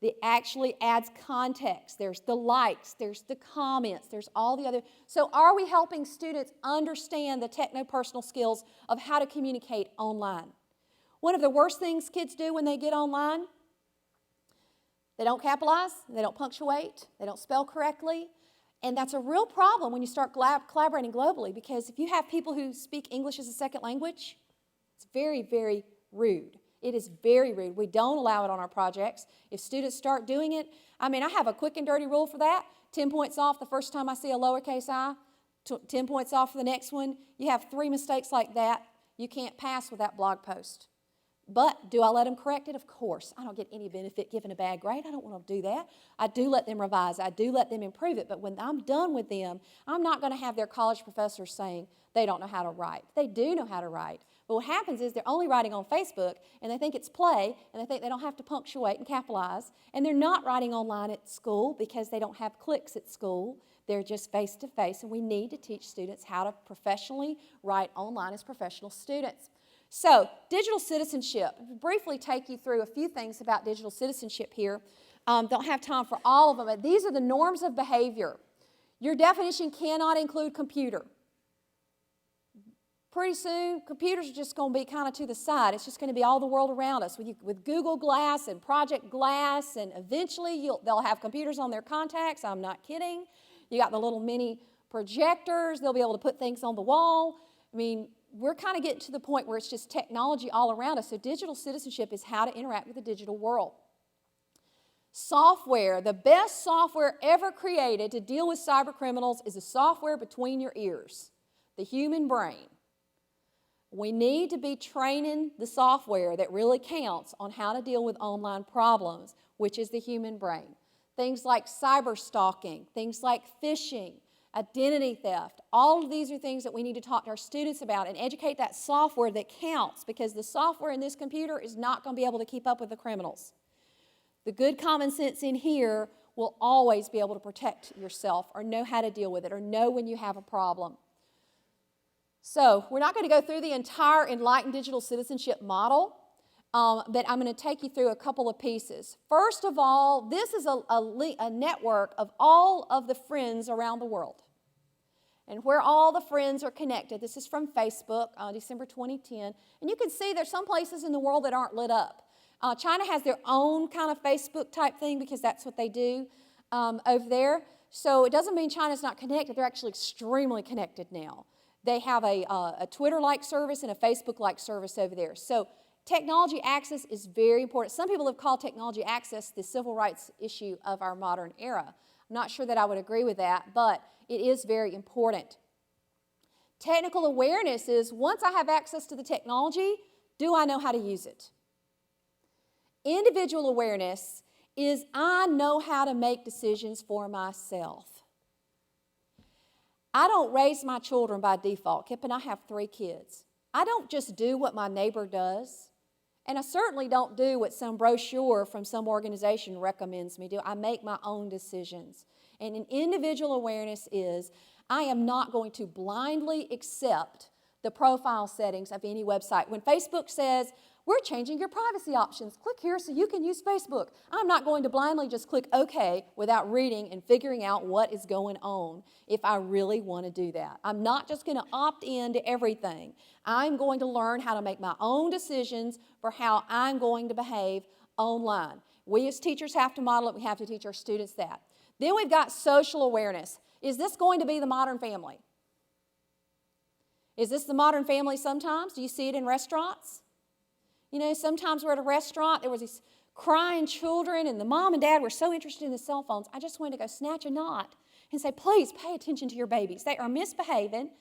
It actually adds context. There's the likes, there's the comments, there's all the other. So are we helping students understand the technopersonal skills of how to communicate online? One of the worst things kids do when they get online, they don't capitalize, they don't punctuate, they don't spell correctly. And that's a real problem when you start collaborating globally, because if you have people who speak English as a second language, it's very, very rude. It is very rude. We don't allow it on our projects. If students start doing it, I have a quick and dirty rule for that. 10 points off the first time I see a lowercase I, 10 points off for the next one. You have 3 mistakes like that, you can't pass with that blog post. But do I let them correct it? Of course. I don't get any benefit giving a bad grade. I don't want to do that. I do let them revise. I do let them improve it. But when I'm done with them, I'm not going to have their college professors saying they don't know how to write. They do know how to write. But what happens is they're only writing on Facebook, and they think it's play, and they think they don't have to punctuate and capitalize. And they're not writing online at school because they don't have clicks at school. They're just face-to-face, and we need to teach students how to professionally write online as professional students. So, digital citizenship. I'll briefly take you through a few things about digital citizenship here. Don't have time for all of them, but these are the norms of behavior. Your definition cannot include computer. Pretty soon, computers are just going to be kind of to the side. It's just going to be all the world around us with Google Glass and Project Glass, and eventually they'll have computers on their contacts. I'm not kidding. You got the little mini projectors. They'll be able to put things on the wall. We're kind of getting to the point where it's just technology all around us. So digital citizenship is how to interact with the digital world. Software, the best software ever created to deal with cyber criminals is the software between your ears, the human brain. We need to be training the software that really counts on how to deal with online problems, which is the human brain. Things like cyber stalking, things like phishing, identity theft, all of these are things that we need to talk to our students about and educate that software that counts, because the software in this computer is not going to be able to keep up with the criminals. The good common sense in here will always be able to protect yourself or know how to deal with it or know when you have a problem. So we're not going to go through the entire enlightened digital citizenship model, but I'm going to take you through a couple of pieces. First of all, this is a network of all of the friends around the world and where all the friends are connected. This is from Facebook, December 2010. And you can see there's some places in the world that aren't lit up. China has their own kind of Facebook type thing because that's what they do over there. So it doesn't mean China's not connected. They're actually extremely connected now. They have a Twitter-like service and a Facebook-like service over there. So technology access is very important. Some people have called technology access the civil rights issue of our modern era. I'm not sure that I would agree with that, but it is very important. Technical awareness is, once I have access to the technology, do I know how to use it? Individual awareness is, I know how to make decisions for myself. I don't raise my children by default. Kip and I have 3 kids. I don't just do what my neighbor does, and I certainly don't do what some brochure from some organization recommends me do. I make my own decisions. And an individual awareness is, I am not going to blindly accept the profile settings of any website. When Facebook says, we're changing your privacy options, click here so you can use Facebook, I'm not going to blindly just click OK without reading and figuring out what is going on if I really want to do that. I'm not just going to opt in to everything. I'm going to learn how to make my own decisions for how I'm going to behave online. We as teachers have to model it. We have to teach our students that. Then we've got social awareness. Is this going to be the modern family? Is this the modern family sometimes? Do you see it in restaurants? You know, sometimes we're at a restaurant, there was these crying children, and the mom and dad were so interested in the cell phones, I just wanted to go snatch a knot and say, please pay attention to your babies. They are misbehaving,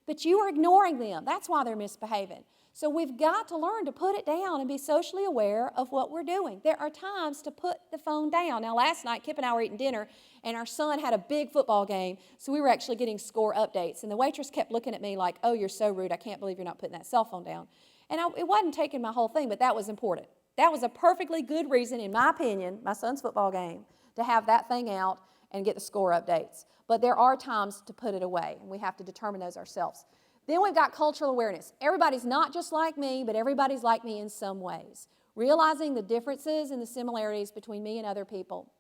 but you are ignoring them. That's why they're misbehaving. So we've got to learn to put it down and be socially aware of what we're doing. There are times to put the phone down. Now, last night, Kip and I were eating dinner, and our son had a big football game, so we were actually getting score updates. And the waitress kept looking at me like, oh, you're so rude. I can't believe you're not putting that cell phone down. And it wasn't taking my whole thing, but that was important. That was a perfectly good reason, in my opinion, my son's football game, to have that thing out and get the score updates. But there are times to put it away, and we have to determine those ourselves. Then we've got cultural awareness. Everybody's not just like me, but everybody's like me in some ways. Realizing the differences and the similarities between me and other people.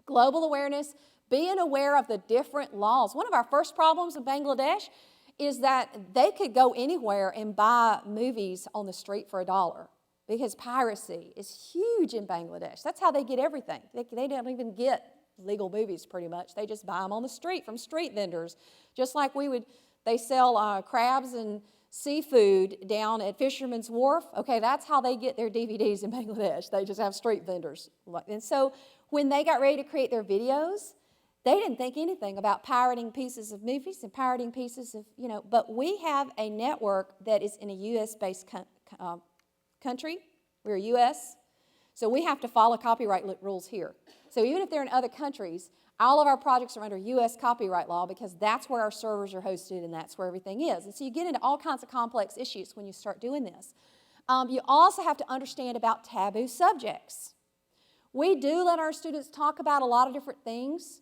Global awareness, being aware of the different laws. One of our first problems in Bangladesh is that they could go anywhere and buy movies on the street for $1 because piracy is huge in Bangladesh. That's how they get everything. They don't even get legal movies pretty much. They just buy them on the street from street vendors. Just like they sell crabs and seafood down at Fisherman's Wharf. Okay, that's how they get their DVDs in Bangladesh. They just have street vendors. And so when they got ready to create their videos, they didn't think anything about pirating pieces of movies and pirating pieces of, but we have a network that is in a U.S.-based country. We're U.S., so we have to follow copyright rules here. So even if they're in other countries, all of our projects are under U.S. copyright law because that's where our servers are hosted and that's where everything is. And so you get into all kinds of complex issues when you start doing this. You also have to understand about taboo subjects. We do let our students talk about a lot of different things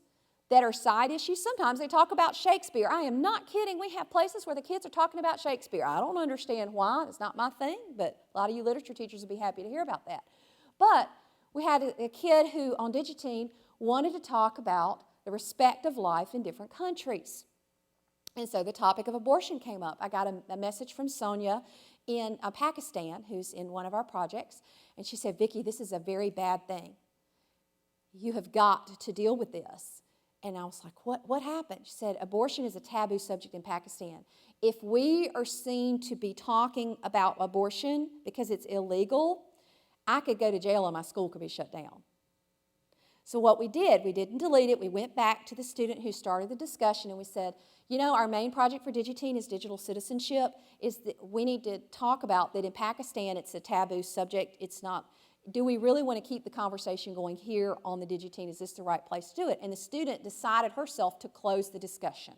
that are side issues. Sometimes they talk about Shakespeare. I am not kidding. We have places where the kids are talking about Shakespeare. I don't understand why. It's not my thing, but a lot of you literature teachers would be happy to hear about that. But we had a kid who, on Digitine, wanted to talk about the respect of life in different countries. And so the topic of abortion came up. I got a message from Sonia in Pakistan, who's in one of our projects, and she said, Vicki, this is a very bad thing. You have got to deal with this. And I was like, what happened? She said, abortion is a taboo subject in Pakistan. If we are seen to be talking about abortion because it's illegal, I could go to jail and my school could be shut down. So what we didn't delete it. We went back to the student who started the discussion and we said, you know, our main project for Digiteen is digital citizenship. Is that we need to talk about that in Pakistan it's a taboo subject. It's not, do we really want to keep the conversation going here on the Digiteen? Is this the right place to do it? And the student decided herself to close the discussion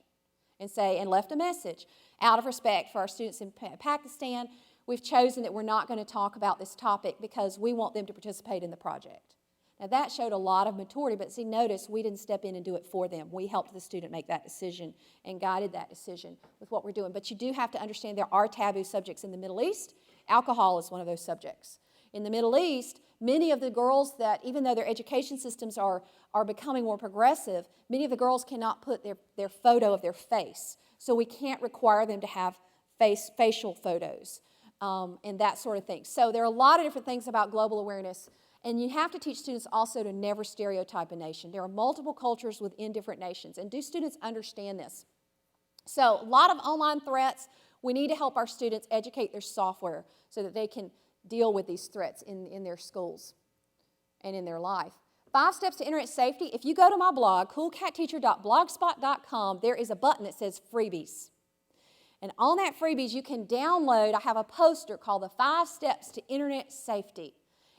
and say, and left a message. Out of respect for our students in Pakistan, we've chosen that we're not going to talk about this topic because we want them to participate in the project. Now that showed a lot of maturity, but see, notice we didn't step in and do it for them. We helped the student make that decision and guided that decision with what we're doing. But you do have to understand there are taboo subjects in the Middle East. Alcohol is one of those subjects. In the Middle East, many of the girls that, even though their education systems are becoming more progressive, many of the girls cannot put their photo of their face. So we can't require them to have facial photos and that sort of thing. So there are a lot of different things about global awareness. And you have to teach students also to never stereotype a nation. There are multiple cultures within different nations. And do students understand this? So a lot of online threats. We need to help our students educate their software so that they can deal with these threats in their schools and in their life. 5 steps to internet safety. If you go to my blog, coolcatteacher.blogspot.com, there is a button that says freebies. And on that freebies, you can download, I have a poster called the 5 steps to internet safety.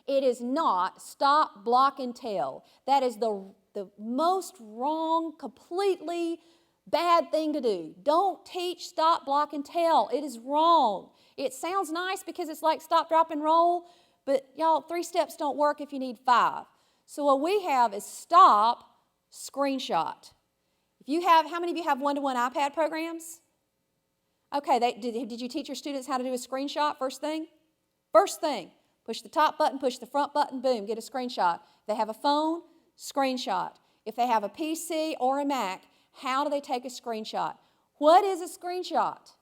It is not stop, block, and tell. That is the most wrong, completely bad thing to do. Don't teach stop, block, and tell. It is wrong. It sounds nice because it's like stop, drop, and roll, but y'all, 3 steps don't work if you need 5. So what we have is stop, screenshot. If you have, how many of you have one-to-one iPad programs? Okay, did you teach your students how to do a screenshot first thing? First thing. Push the top button, push the front button, boom, get a screenshot. If they have a phone, screenshot. If they have a PC or a Mac, how do they take a screenshot? What is a screenshot?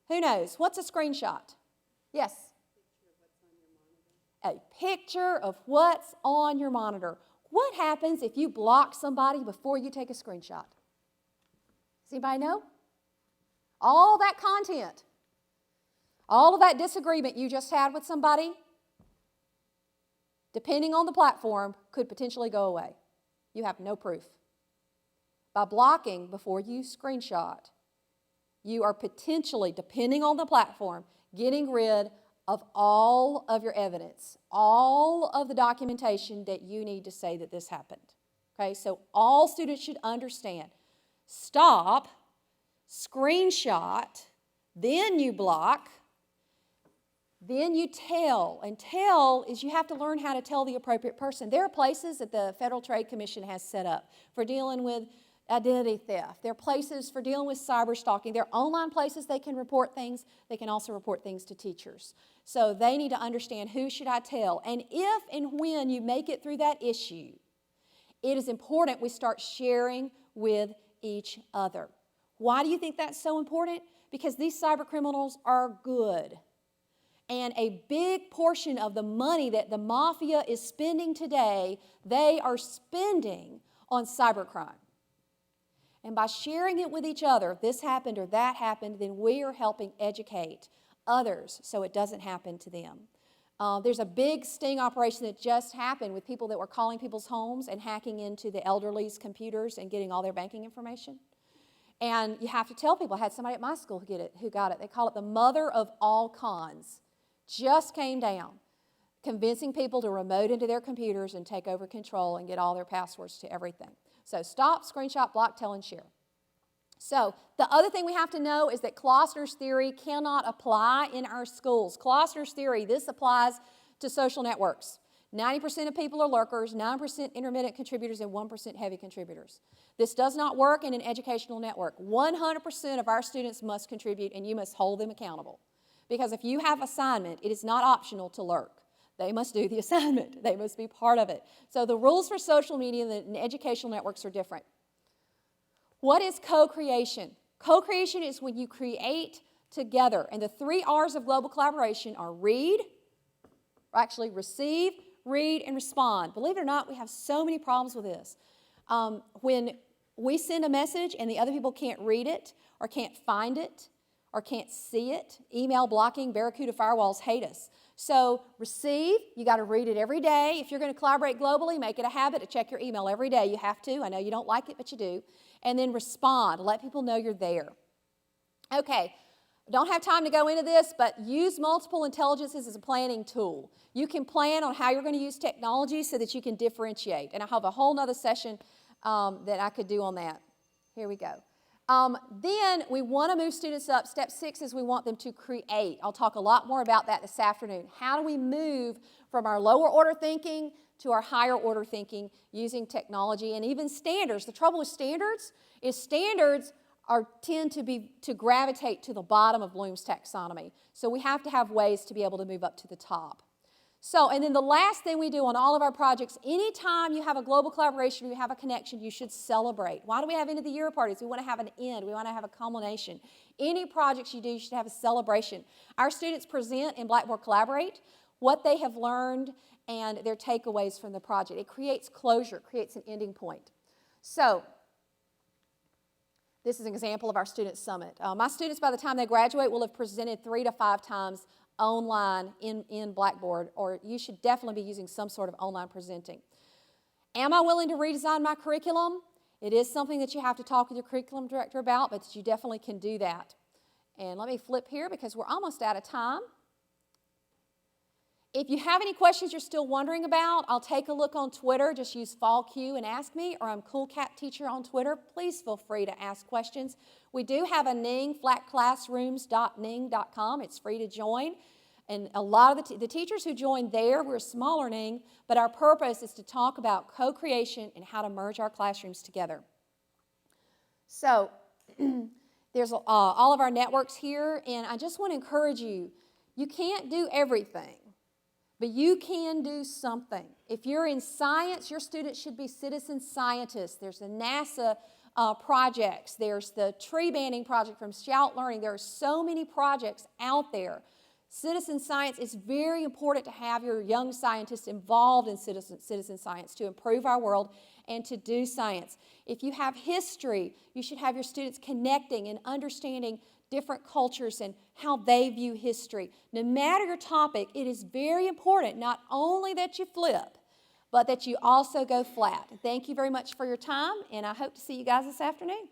Who knows? What's a screenshot? Yes? A picture of what's on your monitor. What happens if you block somebody before you take a screenshot? Does anybody know? All that content. All of that disagreement you just had with somebody, depending on the platform, could potentially go away. You have no proof. By blocking before you screenshot, you are potentially, depending on the platform, getting rid of all of your evidence, all of the documentation that you need to say that this happened. Okay, so all students should understand. Stop, screenshot, then you block, then you tell, and tell is you have to learn how to tell the appropriate person. There are places that the Federal Trade Commission has set up for dealing with identity theft. There are places for dealing with cyber stalking. There are online places they can report things. They can also report things to teachers. So they need to understand who should I tell. And if and when you make it through that issue, it is important we start sharing with each other. Why do you think that's so important? Because these cyber criminals are good. And a big portion of the money that the mafia is spending today, they are spending on cybercrime. And by sharing it with each other, this happened or that happened, then we are helping educate others so it doesn't happen to them. There's a big sting operation that just happened with people that were calling people's homes and hacking into the elderly's computers and getting all their banking information. And you have to tell people. I had somebody at my school who got it. They call it the mother of all cons. Just came down, convincing people to remote into their computers and take over control and get all their passwords to everything. So stop, screenshot, block, tell, and share. So the other thing we have to know is that Klosters theory cannot apply in our schools. Klosters theory, this applies to social networks. 90% of people are lurkers, 9% intermittent contributors, and 1% heavy contributors. This does not work in an educational network. 100% of our students must contribute, and you must hold them accountable. Because if you have assignment, it is not optional to lurk. They must do the assignment. They must be part of it. So the rules for social media and educational networks are different. What is co-creation? Co-creation is when you create together. And the 3 R's of global collaboration are read, or actually receive, read, and respond. Believe it or not, we have so many problems with this. When we send a message and the other people can't read it or can't find it, or can't see it. Email blocking, Barracuda firewalls hate us. So receive, you got to read it every day. If you're going to collaborate globally, make it a habit to check your email every day. You have to. I know you don't like it, but you do. And then respond. Let people know you're there. Okay, don't have time to go into this, but use multiple intelligences as a planning tool. You can plan on how you're going to use technology so that you can differentiate. And I have a whole nother session that I could do on that. Here we go. Then we want to move students up. Step 6 is we want them to create. I'll talk a lot more about that this afternoon. How do we move from our lower order thinking to our higher order thinking using technology and even standards? The trouble with standards is standards tend to gravitate to the bottom of Bloom's taxonomy. So we have to have ways to be able to move up to the top. So, and then the last thing we do on all of our projects, anytime you have a global collaboration, you have a connection, you should celebrate. Why do we have end of the year parties? We want to have an end. We want to have a culmination. Any projects you do, you should have a celebration. Our students present in Blackboard Collaborate what they have learned and their takeaways from the project. It creates closure, creates an ending point. So, this is an example of our student summit. My students, by the time they graduate, will have presented 3 to 5 times online in Blackboard, or you should definitely be using some sort of online presenting. Am I willing to redesign my curriculum? It is something that you have to talk with your curriculum director about, but you definitely can do that. And let me flip here because we're almost out of time. If you have any questions you're still wondering about, I'll take a look on Twitter. Just use FallQ and ask me, or I'm CoolCatTeacher on Twitter. Please feel free to ask questions. We do have a Ning, flatclassrooms.ning.com. It's free to join. And a lot of the teachers who join there, we're a smaller Ning, but our purpose is to talk about co-creation and how to merge our classrooms together. So there's all of our networks here, and I just want to encourage you, you can't do everything. But you can do something. If you're in science, your students should be citizen scientists. There's the NASA projects. There's the tree banding project from Shout Learning. There are so many projects out there. Citizen science is very important to have your young scientists involved in citizen science to improve our world and to do science. If you have history, you should have your students connecting and understanding different cultures and how they view history. No matter your topic, it is very important not only that you flip, but that you also go flat. Thank you very much for your time, and I hope to see you guys this afternoon.